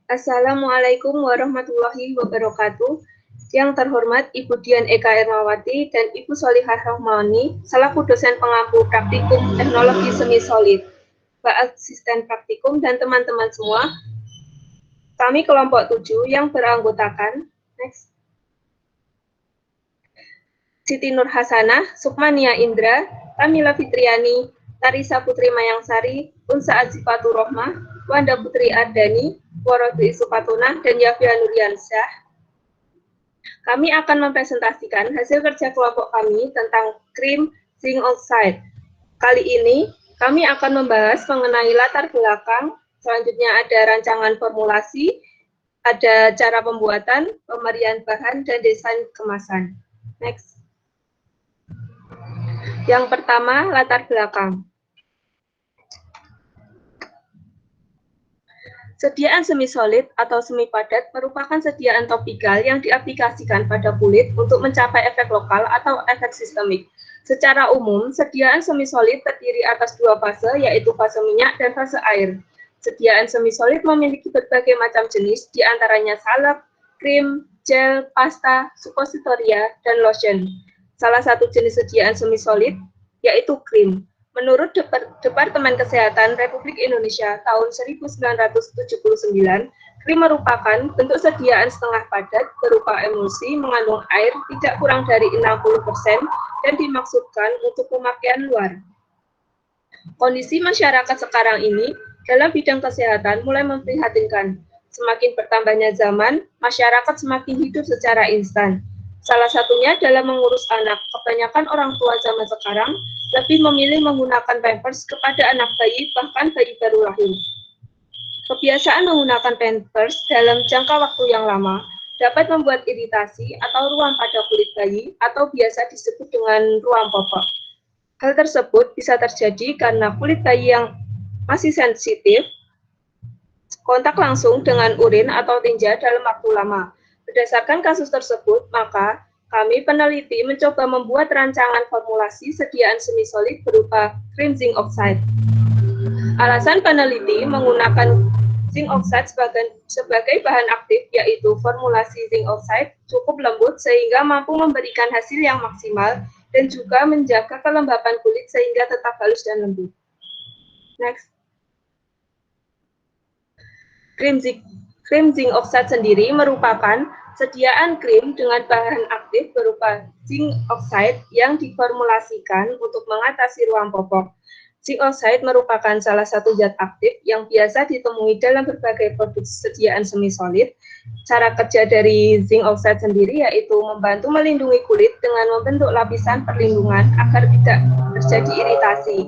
Assalamualaikum warahmatullahi wabarakatuh. Yang terhormat Ibu Dian Eka Ermawati dan Ibu Solihah Rohmani, selaku dosen pengampu praktikum teknologi semi solid, Pak Asisten Praktikum dan teman-teman semua, kami kelompok 7 yang beranggotakan Siti Nur Hasanah, Sukmania Indra, Kamila Fitriani, Tarisa Putri Mayangsari, Unsa Azifatur Rohmah, Wanda Putri Ardani, Warodwi Supatuna, dan Yafia Nuryansyah. Kami akan mempresentasikan hasil kerja kelompok kami tentang krim zinc oxide. Kali ini, kami akan membahas mengenai latar belakang, selanjutnya ada rancangan formulasi, ada cara pembuatan, pemberian bahan, dan desain kemasan. Next. Yang pertama, latar belakang. Sediaan semi solid atau semi padat merupakan sediaan topikal yang diaplikasikan pada kulit untuk mencapai efek lokal atau efek sistemik. Secara umum, sediaan semi solid terdiri atas dua fase, yaitu fase minyak dan fase air. Sediaan semi solid memiliki berbagai macam jenis, diantaranya salep, krim, gel, pasta, suppositoria, dan lotion. Salah satu jenis sediaan semi solid yaitu krim. Menurut Departemen Kesehatan Republik Indonesia tahun 1979, krim merupakan bentuk sediaan setengah padat berupa emulsi mengandung air tidak kurang dari 60% dan dimaksudkan untuk pemakaian luar. Kondisi masyarakat sekarang ini dalam bidang kesehatan mulai memprihatinkan. Semakin bertambahnya zaman, masyarakat semakin hidup secara instan. Salah satunya dalam mengurus anak. Kebanyakan orang tua zaman sekarang lebih memilih menggunakan pampers kepada anak bayi, bahkan bayi baru lahir. Kebiasaan menggunakan pampers dalam jangka waktu yang lama dapat membuat iritasi atau ruam pada kulit bayi atau biasa disebut dengan ruam popok. Hal tersebut bisa terjadi karena kulit bayi yang masih sensitif kontak langsung dengan urin atau tinja dalam waktu lama. Berdasarkan kasus tersebut, maka kami peneliti mencoba membuat rancangan formulasi sediaan semi solid berupa krim zinc oxide. Alasan peneliti menggunakan zinc oxide sebagai bahan aktif yaitu formulasi zinc oxide cukup lembut sehingga mampu memberikan hasil yang maksimal dan juga menjaga kelembapan kulit sehingga tetap halus dan lembut. Next. Krim zinc oxide sendiri merupakan sediaan krim dengan bahan aktif berupa zinc oxide yang diformulasikan untuk mengatasi ruam popok. Zinc oxide merupakan salah satu zat aktif yang biasa ditemui dalam berbagai produk sediaan semi solid. Cara kerja dari zinc oxide sendiri yaitu membantu melindungi kulit dengan membentuk lapisan perlindungan agar tidak terjadi iritasi.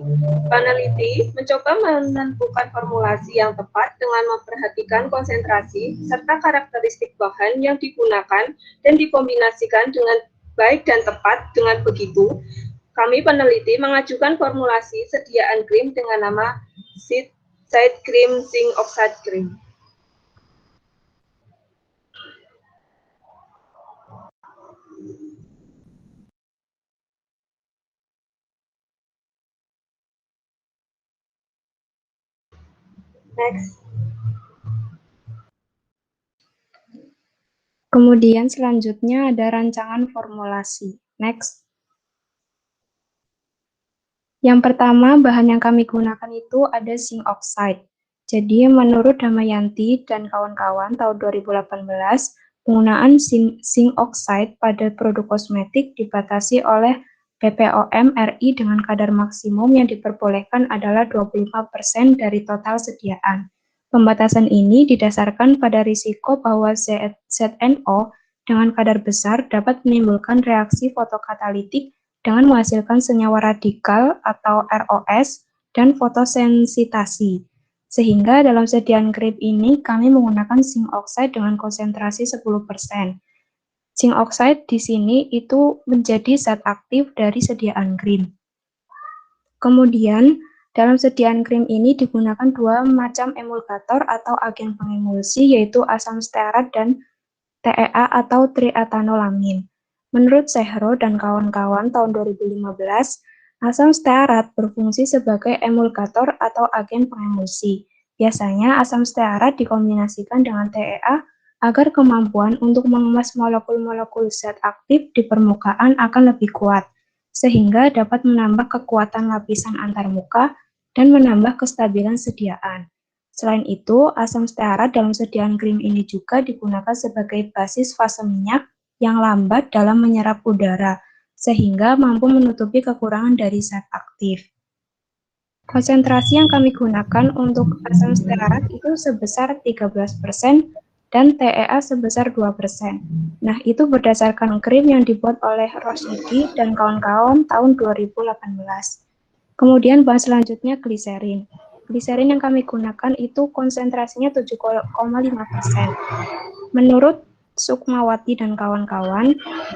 Peneliti mencoba menentukan formulasi yang tepat dengan memperhatikan konsentrasi serta karakteristik bahan yang digunakan dan dikombinasikan dengan baik dan tepat. Dengan begitu, kami peneliti mengajukan formulasi sediaan krim dengan nama Side Cream Zinc Oxide Cream. Next. Kemudian selanjutnya ada rancangan formulasi. Next. Yang pertama, bahan yang kami gunakan itu ada zinc oxide. Jadi menurut Damayanti dan kawan-kawan tahun 2018, penggunaan zinc oxide pada produk kosmetik dibatasi oleh BPOM RI dengan kadar maksimum yang diperbolehkan adalah 25% dari total sediaan. Pembatasan ini didasarkan pada risiko bahwa ZNO dengan kadar besar dapat menimbulkan reaksi fotokatalitik dengan menghasilkan senyawa radikal atau ROS dan fotosensitasi. Sehingga dalam sediaan krim ini kami menggunakan zinc oxide dengan konsentrasi 10%. Zinc oxide di sini itu menjadi zat aktif dari sediaan krim. Kemudian, dalam sediaan krim ini digunakan dua macam emulgator atau agen pengemulsi, yaitu asam stearat dan TEA atau triethanolamin. Menurut Sehro dan kawan-kawan tahun 2015, asam stearat berfungsi sebagai emulgator atau agen pengemulsi, Biasanya asam stearat dikombinasikan dengan TEA agar kemampuan untuk mengemas molekul-molekul zat aktif di permukaan akan lebih kuat, sehingga dapat menambah kekuatan lapisan antarmuka dan menambah kestabilan sediaan. Selain itu, asam stearat dalam sediaan krim ini juga digunakan sebagai basis fase minyak yang lambat dalam menyerap udara, sehingga mampu menutupi kekurangan dari zat aktif. Konsentrasi yang kami gunakan untuk asam stearat itu sebesar 13% dan TEA sebesar 2%. Nah, itu berdasarkan krim yang dibuat oleh Rosidi dan kawan-kawan tahun 2018. Kemudian bahan selanjutnya gliserin. Gliserin yang kami gunakan itu konsentrasinya 7,5%. Menurut Sukmawati dan kawan-kawan,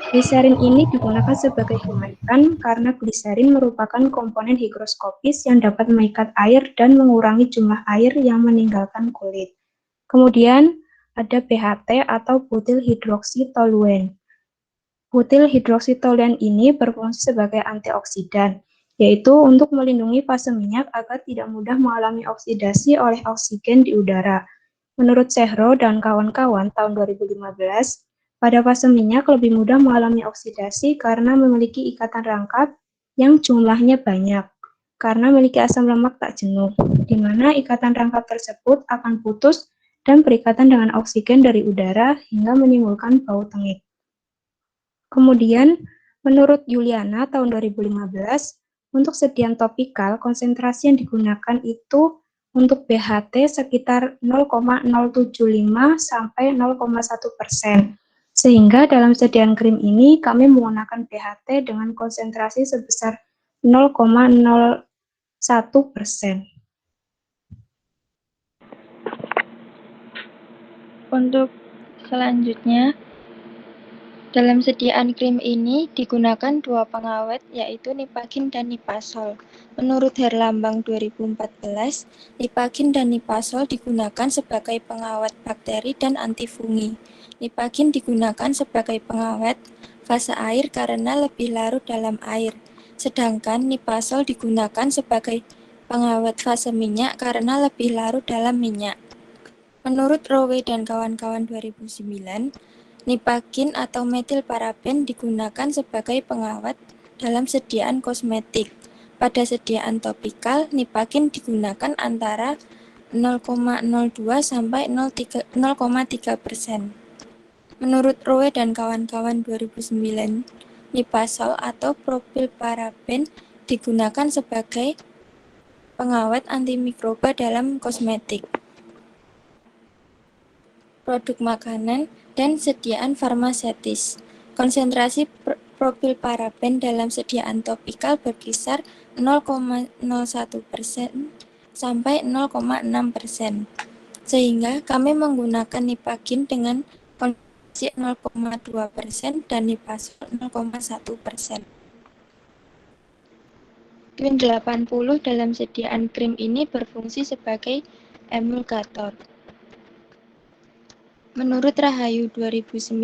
gliserin ini digunakan sebagai pemaikan karena gliserin merupakan komponen higroskopis yang dapat mengikat air dan mengurangi jumlah air yang meninggalkan kulit. Kemudian ada BHT atau butyl hidroksitoluen. Butyl hidroksitoluen ini berfungsi sebagai antioksidan, yaitu untuk melindungi fase minyak agar tidak mudah mengalami oksidasi oleh oksigen di udara. Menurut Sehro dan kawan-kawan tahun 2015, pada fase minyak lebih mudah mengalami oksidasi karena memiliki ikatan rangkap yang jumlahnya banyak, karena memiliki asam lemak tak jenuh, di mana ikatan rangkap tersebut akan putus dan berikatan dengan oksigen dari udara hingga menimbulkan bau tengik. Kemudian, menurut Yuliana tahun 2015, untuk sediaan topikal, konsentrasi yang digunakan itu untuk BHT sekitar 0,075 sampai 0,1%. Sehingga dalam sediaan krim ini kami menggunakan BHT dengan konsentrasi sebesar 0,01%. Untuk selanjutnya, dalam sediaan krim ini digunakan dua pengawet yaitu Nipagin dan Nipasol. Menurut Herlambang 2014, Nipagin dan Nipasol digunakan sebagai pengawet bakteri dan antifungi. Nipagin digunakan sebagai pengawet fase air karena lebih larut dalam air, sedangkan Nipasol digunakan sebagai pengawet fase minyak karena lebih larut dalam minyak. Menurut Rowe dan kawan-kawan 2009, Nipagin atau metilparaben digunakan sebagai pengawet dalam sediaan kosmetik. Pada sediaan topikal, Nipagin digunakan antara 0,02 sampai 0,3%. Menurut Rowe dan kawan-kawan 2009, Nipasol atau propilparaben digunakan sebagai pengawet antimikroba dalam kosmetik, produk makanan, dan sediaan farmasetis. Konsentrasi propilparaben dalam sediaan topikal berkisar 0,01% sampai 0,6%. Sehingga kami menggunakan Nipagin dengan konsentrasi 0,2% dan Nipasol 0,1%. Twin 80 dalam sediaan krim ini berfungsi sebagai emulgator. Menurut Rahayu 2015,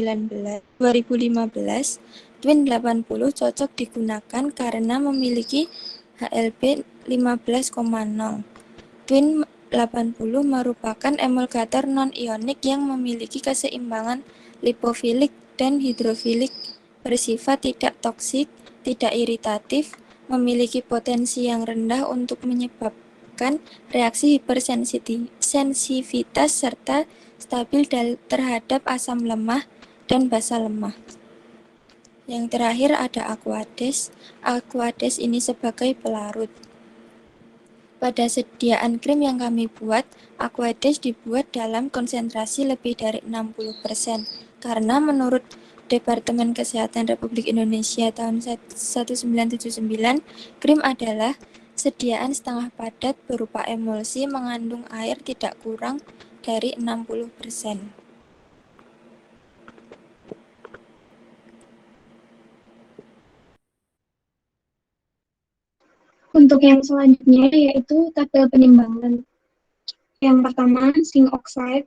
Twin 80 cocok digunakan karena memiliki HLB 15,0. Twin 80 merupakan emulgator non-ionik yang memiliki keseimbangan lipofilik dan hidrofilik, bersifat tidak toksik, tidak iritatif, memiliki potensi yang rendah untuk menyebabkan reaksi hipersensitivitas serta stabil terhadap asam lemah dan basa lemah. Yang terakhir ada Aquades. Aquades ini sebagai pelarut. Pada sediaan krim yang kami buat, Aquades dibuat dalam konsentrasi lebih dari 60%, karena menurut Departemen Kesehatan Republik Indonesia tahun 1979, krim adalah sediaan setengah padat berupa emulsi mengandung air tidak kurang dari 60%. Untuk yang selanjutnya yaitu tabel penimbangan. Yang pertama, zinc oxide,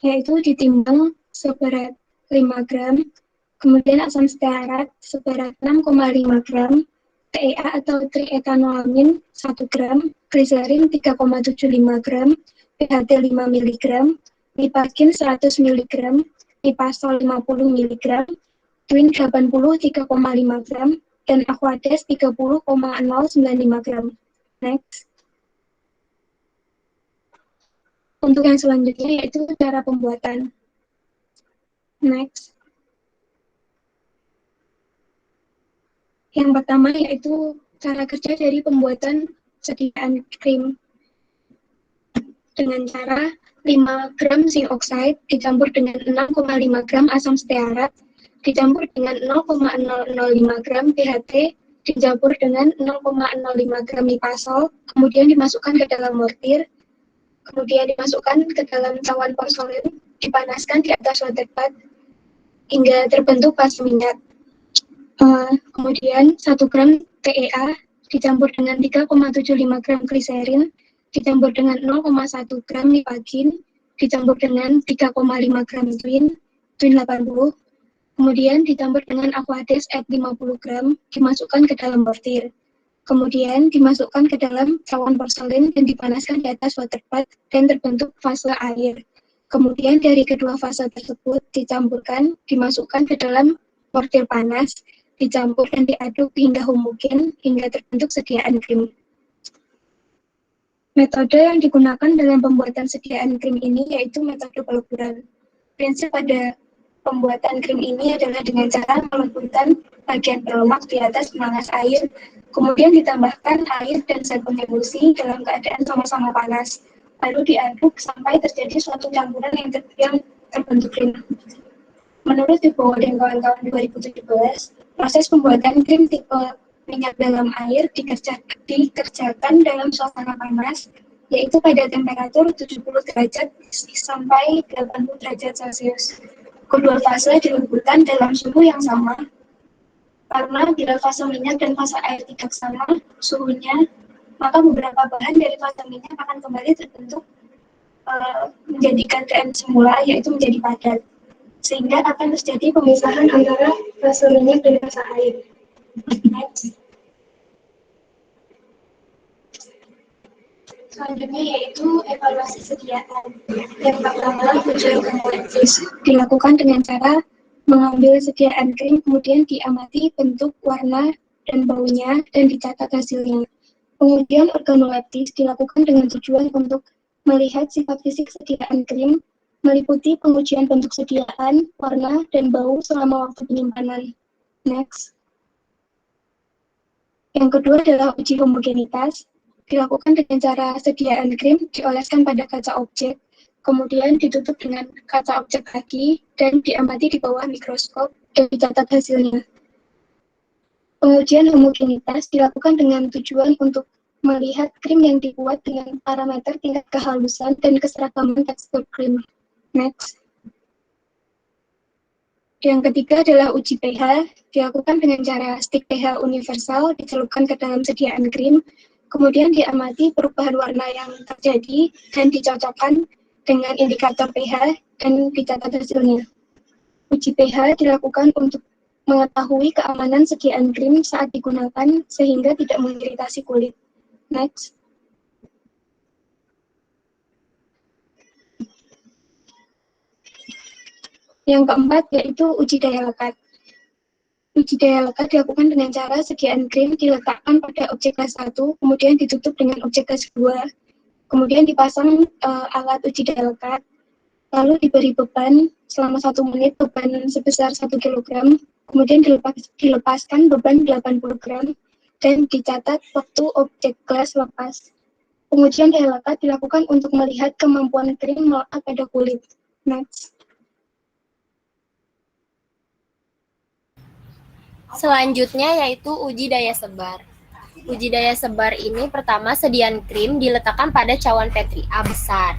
yaitu ditimbang seberat 5 gram, kemudian asam stearat seberat 6,5 gram, TEA atau trietanoamin 1 gram, gliserin 3,75 gram, PHT 5 mg, Lipakin 100 mg, Lipasol 50 mg, Twin 80 3,5 gram, dan Aquades 30,095 gram. Next. Untuk yang selanjutnya yaitu cara pembuatan. Next. Yang pertama yaitu cara kerja dari pembuatan sediaan krim. Dengan cara 5 gram zinc oxide dicampur dengan 6,5 gram asam stearat, dicampur dengan 0,005 gram PHT, dicampur dengan 0,05 gram lipasol, kemudian dimasukkan ke dalam mortir, kemudian dimasukkan ke dalam cawan porselin, dipanaskan di atas water bath hingga terbentuk pasta minyak. Kemudian 1 gram TEA dicampur dengan 3,75 gram gliserin, dicampur dengan 0,1 gram Lipakin, dicampur dengan 3,5 gram Twin 80, kemudian dicampur dengan Aquades at 50 gram, dimasukkan ke dalam mortir. Kemudian dimasukkan ke dalam cawan porselin dan dipanaskan di atas water bath dan terbentuk fase air. Kemudian dari kedua fase tersebut dicampurkan, dimasukkan ke dalam mortir panas, dicampur dan diaduk hingga homogen hingga terbentuk sediaan krim. Metode yang digunakan dalam pembuatan sediaan krim ini yaitu metode peleburan. Prinsip pada pembuatan krim ini adalah dengan cara meleburkan bagian berlemak di atas panas air, kemudian ditambahkan air dan sabun emulsi dalam keadaan sama-sama panas, lalu diaduk sampai terjadi suatu campuran yang terbentuk krim. Menurut Wibowo dan kawan-kawan 2017, proses pembuatan krim tipe minyak dalam air dikerjakan dalam suasana panas, yaitu pada temperatur 70 derajat sampai 80 derajat Celcius. Kedua fase dileburkan dalam suhu yang sama, karena bila fase minyak dan fase air tidak sama suhunya, maka beberapa bahan dari fase minyak akan kembali terbentuk menjadikan KM semula, yaitu menjadi padat, sehingga akan terjadi pemisahan antara fase minyak dan fase air. Next. Selanjutnya yaitu evaluasi sediaan. Yang pertama, uji organoleptis dilakukan dengan cara mengambil sediaan krim, kemudian diamati bentuk, warna, dan baunya, dan dicatat hasilnya. Pengujian organoleptis dilakukan dengan tujuan untuk melihat sifat fisik sediaan krim, meliputi pengujian bentuk sediaan, warna, dan bau selama waktu penyimpanan. Next. Yang kedua adalah uji homogenitas, dilakukan dengan cara sediaan krim dioleskan pada kaca objek, kemudian ditutup dengan kaca objek lagi, dan diamati di bawah mikroskop dan dicatat hasilnya. Pengujian homogenitas dilakukan dengan tujuan untuk melihat krim yang dibuat dengan parameter tingkat kehalusan dan keseragaman tekstur krim. Next. Yang ketiga adalah uji pH, dilakukan dengan cara stick pH universal dicelupkan ke dalam sediaan krim, kemudian diamati perubahan warna yang terjadi dan dicocokkan dengan indikator pH dan dicatat hasilnya. Uji pH dilakukan untuk mengetahui keamanan sediaan krim saat digunakan sehingga tidak mengiritasi kulit. Next. Yang keempat yaitu uji daya lekat. Uji daya lekat dilakukan dengan cara sediaan krim diletakkan pada objek kelas 1, kemudian ditutup dengan objek kelas 2, kemudian dipasang alat uji daya lekat, lalu diberi beban selama 1 menit, beban sebesar 1 kg, kemudian dilepaskan beban 80 gram, dan dicatat waktu objek kelas lepas. Pengujian daya lekat dilakukan untuk melihat kemampuan krim melekat pada kulit. Next. Selanjutnya yaitu uji daya sebar. Uji daya sebar ini pertama sediaan krim diletakkan pada cawan Petri A besar.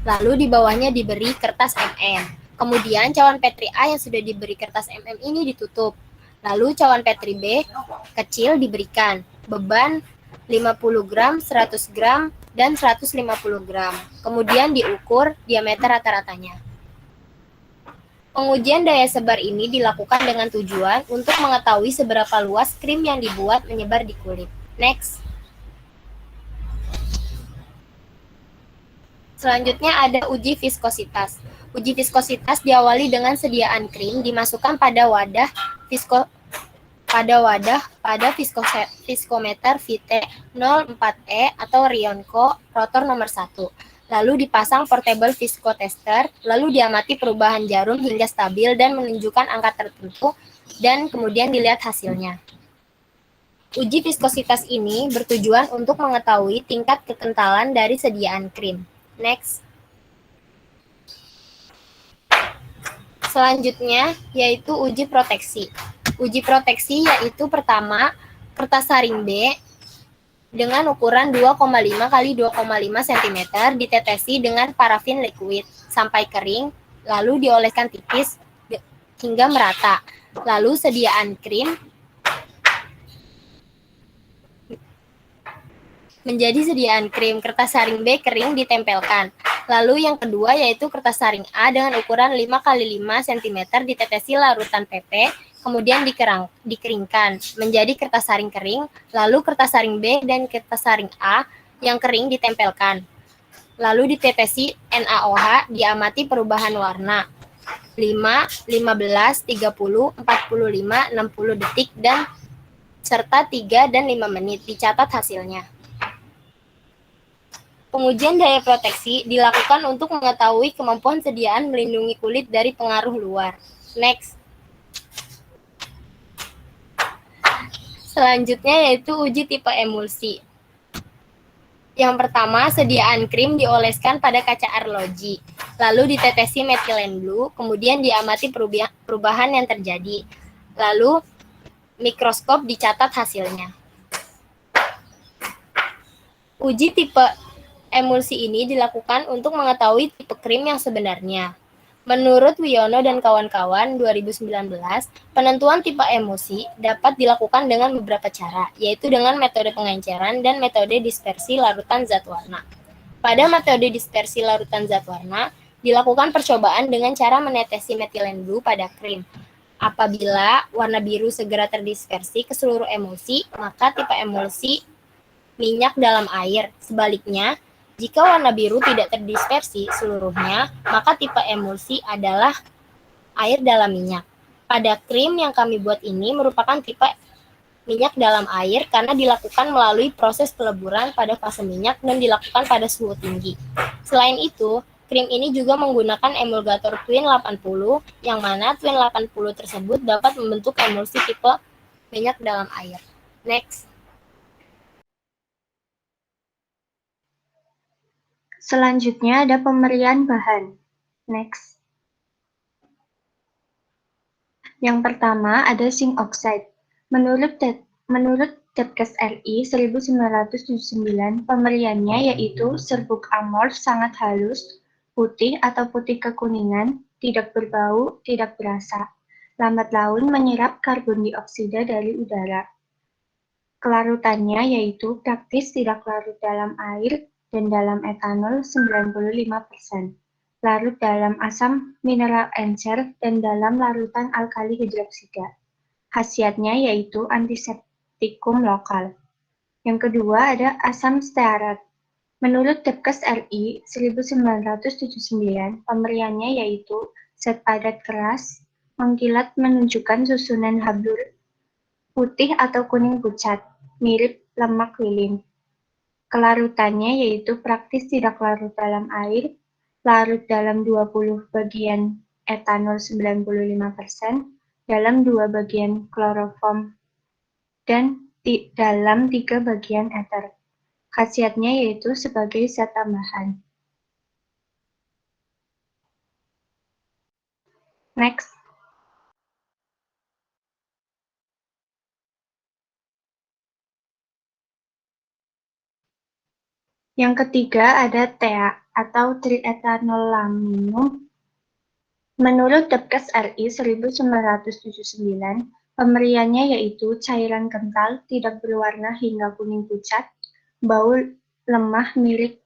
Lalu di bawahnya diberi kertas MM. Kemudian cawan Petri A yang sudah diberi kertas MM ini ditutup. Lalu cawan Petri B kecil diberikan beban 50 gram, 100 gram, dan 150 gram. Kemudian diukur diameter rata-ratanya. Pengujian daya sebar ini dilakukan dengan tujuan untuk mengetahui seberapa luas krim yang dibuat menyebar di kulit. Next. Selanjutnya ada uji viskositas. Uji viskositas diawali dengan sediaan krim dimasukkan pada wadah viskometer VT04E atau Rionco rotor nomor 1. Lalu dipasang portable viskotester, lalu diamati perubahan jarum hingga stabil dan menunjukkan angka tertentu, dan kemudian dilihat hasilnya. Uji viskositas ini bertujuan untuk mengetahui tingkat kekentalan dari sediaan krim. Next. Selanjutnya yaitu uji proteksi. Uji proteksi yaitu pertama, kertas saring B dengan ukuran 2,5 x 2,5 cm ditetesi dengan parafin liquid sampai kering, lalu dioleskan tipis hingga merata. Lalu sediaan krim menjadi sediaan krim kertas saring B kering ditempelkan. Lalu yang kedua yaitu kertas saring A dengan ukuran 5 x 5 cm ditetesi larutan PP, kemudian dikeringkan menjadi kertas saring kering, lalu kertas saring B dan kertas saring A yang kering ditempelkan. Lalu ditetesi NaOH, diamati perubahan warna 5, 15, 30, 45, 60 detik dan serta 3 dan 5 menit. Dicatat hasilnya. Pengujian daya proteksi dilakukan untuk mengetahui kemampuan sediaan melindungi kulit dari pengaruh luar. Next. Selanjutnya yaitu uji tipe emulsi. Yang pertama, sediaan krim dioleskan pada kaca arloji, lalu ditetesi metilen blue, kemudian diamati perubahan yang terjadi. Lalu mikroskop dicatat hasilnya. Uji tipe emulsi ini dilakukan untuk mengetahui tipe krim yang sebenarnya. Menurut Wiono dan kawan-kawan 2019, penentuan tipe emulsi dapat dilakukan dengan beberapa cara, yaitu dengan metode pengenceran dan metode dispersi larutan zat warna. Pada metode dispersi larutan zat warna, dilakukan percobaan dengan cara menetesi metilen blue pada krim. Apabila warna biru segera terdispersi ke seluruh emulsi, maka tipe emulsi minyak dalam air. Sebaliknya, jika warna biru tidak terdispersi seluruhnya, maka tipe emulsi adalah air dalam minyak. Pada krim yang kami buat ini merupakan tipe minyak dalam air karena dilakukan melalui proses peleburan pada fase minyak dan dilakukan pada suhu tinggi. Selain itu, krim ini juga menggunakan emulgator Twin 80, yang mana Twin 80 tersebut dapat membentuk emulsi tipe minyak dalam air. Next. Selanjutnya ada pemberian bahan. Next. Yang pertama ada zinc oxide. Menurut Depkes RI 1979, pemberiannya yaitu serbuk amorf sangat halus, putih atau putih kekuningan, tidak berbau, tidak berasa. Lambat laun menyerap karbon dioksida dari udara. Kelarutannya yaitu praktis tidak larut dalam air dan dalam etanol 95%, larut dalam asam mineral encer dan dalam larutan alkali hidroksida. Khasiatnya yaitu antiseptikum lokal. Yang kedua ada asam stearat. Menurut Depkes RI 1979, pemberiannya yaitu zat padat keras, mengkilat menunjukkan susunan habur putih atau kuning pucat, mirip lemak lilin. Kelarutannya yaitu praktis tidak larut dalam air, larut dalam 20 bagian etanol 95%, dalam 2 bagian kloroform, dan dalam 3 bagian eter. Khasiatnya yaitu sebagai zat tambahan. Next. Yang ketiga ada TEA atau triethanolaminum. Menurut Depkes RI 1979, pemberiannya yaitu cairan kental, tidak berwarna hingga kuning pucat, bau lemah mirip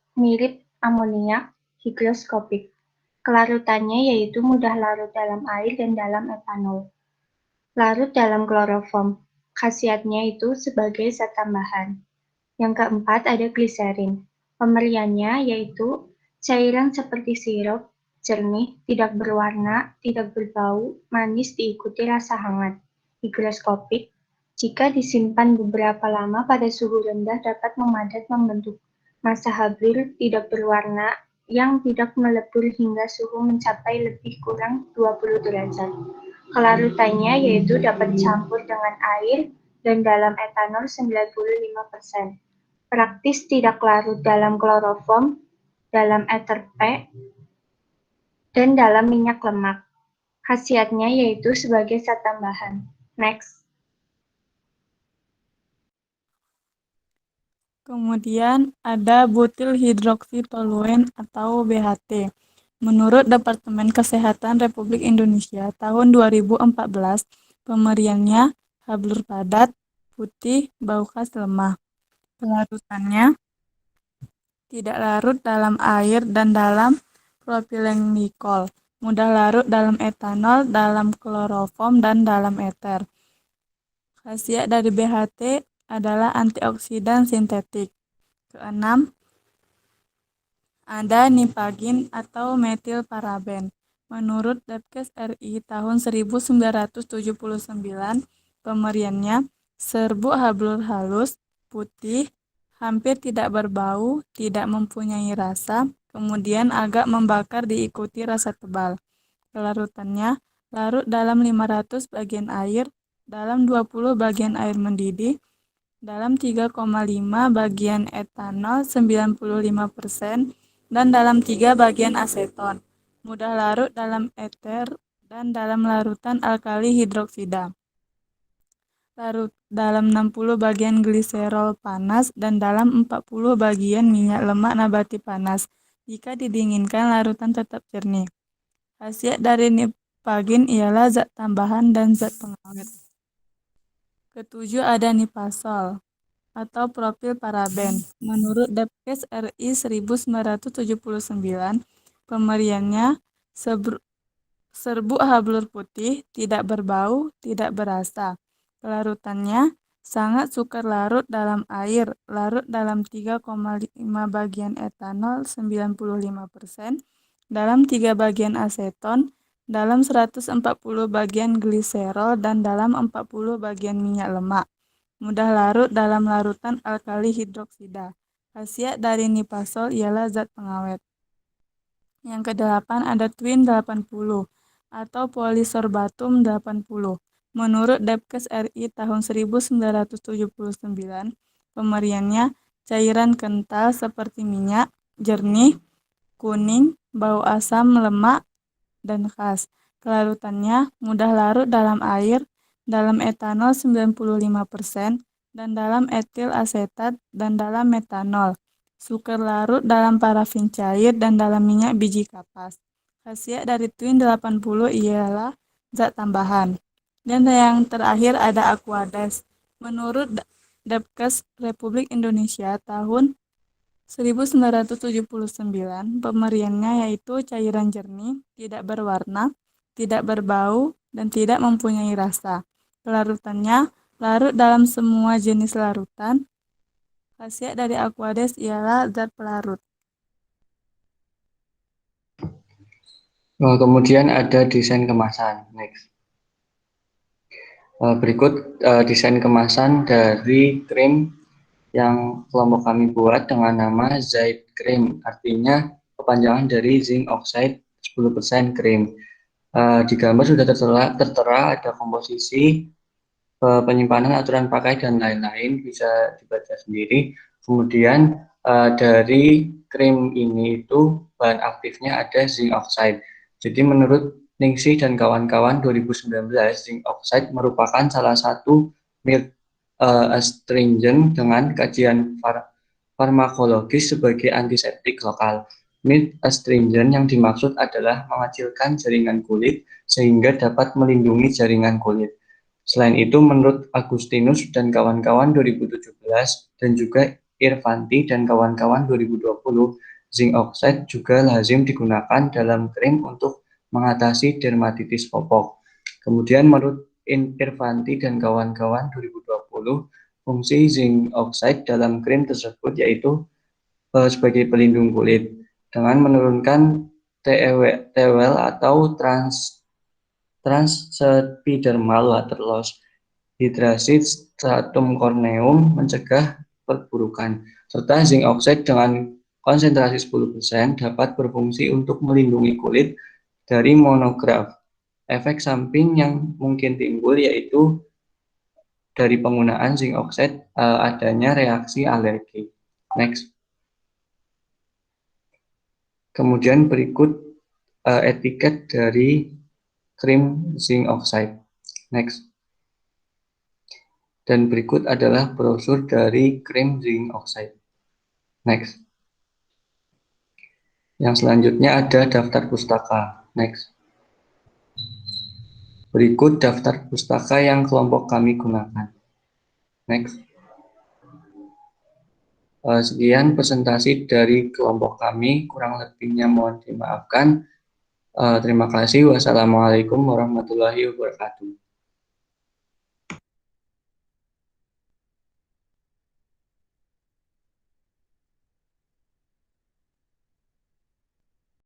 amoniak, higroskopik. Kelarutannya yaitu mudah larut dalam air dan dalam etanol. Larut dalam kloroform. Khasiatnya itu sebagai zat tambahan. Yang keempat ada gliserin. Pemberiannya yaitu Cairan seperti sirup, jernih, tidak berwarna, tidak berbau, manis diikuti rasa hangat. Higroskopik, jika disimpan beberapa lama pada suhu rendah dapat memadat membentuk massa habril tidak berwarna yang tidak melebur hingga suhu mencapai lebih kurang 20 derajat. Kelarutannya yaitu dapat dicampur dengan air dan dalam etanol 95%. Praktis tidak larut dalam kloroform, dalam ether P, dan dalam minyak lemak. Khasiatnya yaitu sebagai zat tambahan. Next. Kemudian ada butil hidroksitoluen atau BHT. Menurut Departemen Kesehatan Republik Indonesia tahun 2014, pemberiannya hablur padat, putih, bau khas lemah. Pelarutannya tidak larut dalam air dan dalam propilenglikol, mudah larut dalam etanol, dalam kloroform, dan dalam eter. Khasiat dari BHT adalah antioksidan sintetik. Keenam, ada nipagin atau metilparaben. Menurut Depkes RI tahun 1979, pemberiannya serbuk hablur halus, putih, hampir tidak berbau, tidak mempunyai rasa, kemudian agak membakar diikuti rasa tebal. Kelarutannya larut dalam 500 bagian air, dalam 20 bagian air mendidih, dalam 3,5 bagian etanol 95%, dan dalam 3 bagian aseton. Mudah larut dalam eter dan dalam larutan alkali hidroksida. Larut dalam 60 bagian gliserol panas dan dalam 40 bagian minyak lemak nabati panas. Jika didinginkan, larutan tetap jernih. Khasiat dari nipagin ialah zat tambahan dan zat pengawet. Ketujuh, ada nipasol atau propilparaben. Menurut Depkes RI 1979, pemberiannya serbuk hablur putih, tidak berbau, tidak berasa. Kelarutannya sangat sukar larut dalam air, larut dalam 3,5 bagian etanol 95%, dalam 3 bagian aseton, dalam 140 bagian gliserol, dan dalam 40 bagian minyak lemak. Mudah larut dalam larutan alkali hidroksida. Khasiat dari nipasol ialah zat pengawet. Yang kedelapan ada twin 80 atau polisorbatum 80. Menurut Depkes RI tahun 1979, pemberiannya cairan kental seperti minyak, jernih, kuning, bau asam lemak, dan khas. Kelarutannya mudah larut dalam air, dalam etanol 95%, dan dalam etil asetat, dan dalam metanol. Sukar larut dalam parafin cair dan dalam minyak biji kapas. Khasiat dari twin 80 ialah zat tambahan. Dan yang terakhir ada Aquades. Menurut Depkes Republik Indonesia tahun 1979, pemberiannya yaitu cairan jernih, tidak berwarna, tidak berbau, dan tidak mempunyai rasa. Kelarutannya larut dalam semua jenis larutan. Khasiat dari Aquades ialah zat pelarut. Kemudian ada desain kemasan. Next. Berikut desain kemasan dari krim yang kelompok kami buat dengan nama Zait Cream, artinya kepanjangan dari zinc oxide 10% krim. Di gambar sudah tertera ada komposisi, penyimpanan, aturan pakai, dan lain-lain, bisa dibaca sendiri. Kemudian dari krim ini itu bahan aktifnya ada zinc oxide. Jadi menurut Ningsih dan kawan-kawan 2019, zinc oxide merupakan salah satu astringent dengan kajian farmakologis sebagai antiseptik lokal. Astringent yang dimaksud adalah mengecilkan jaringan kulit sehingga dapat melindungi jaringan kulit. Selain itu, menurut Agustinus dan kawan-kawan 2017 dan juga Irvanti dan kawan-kawan 2020, zinc oxide juga lazim digunakan dalam krim untuk mengatasi dermatitis popok. Kemudian menurut Irvanti dan kawan-kawan 2020, fungsi zinc oxide dalam krim tersebut yaitu sebagai pelindung kulit. dengan menurunkan TEWL atau transepidermal water loss. Hidrasi stratum corneum mencegah perburukan, serta zinc oxide dengan konsentrasi 10% dapat berfungsi untuk melindungi kulit dari monograf. Efek samping yang mungkin timbul yaitu dari penggunaan zinc oxide adanya reaksi alergi. Next. Kemudian berikut etiket dari krim zinc oxide. Next. Dan berikut adalah brosur dari krim zinc oxide. Next. Yang selanjutnya ada daftar pustaka. Next. Berikut daftar pustaka yang kelompok kami gunakan. Next. Sekian presentasi dari kelompok kami, kurang lebihnya mohon dimaafkan. Terima kasih. Wassalamualaikum warahmatullahi wabarakatuh.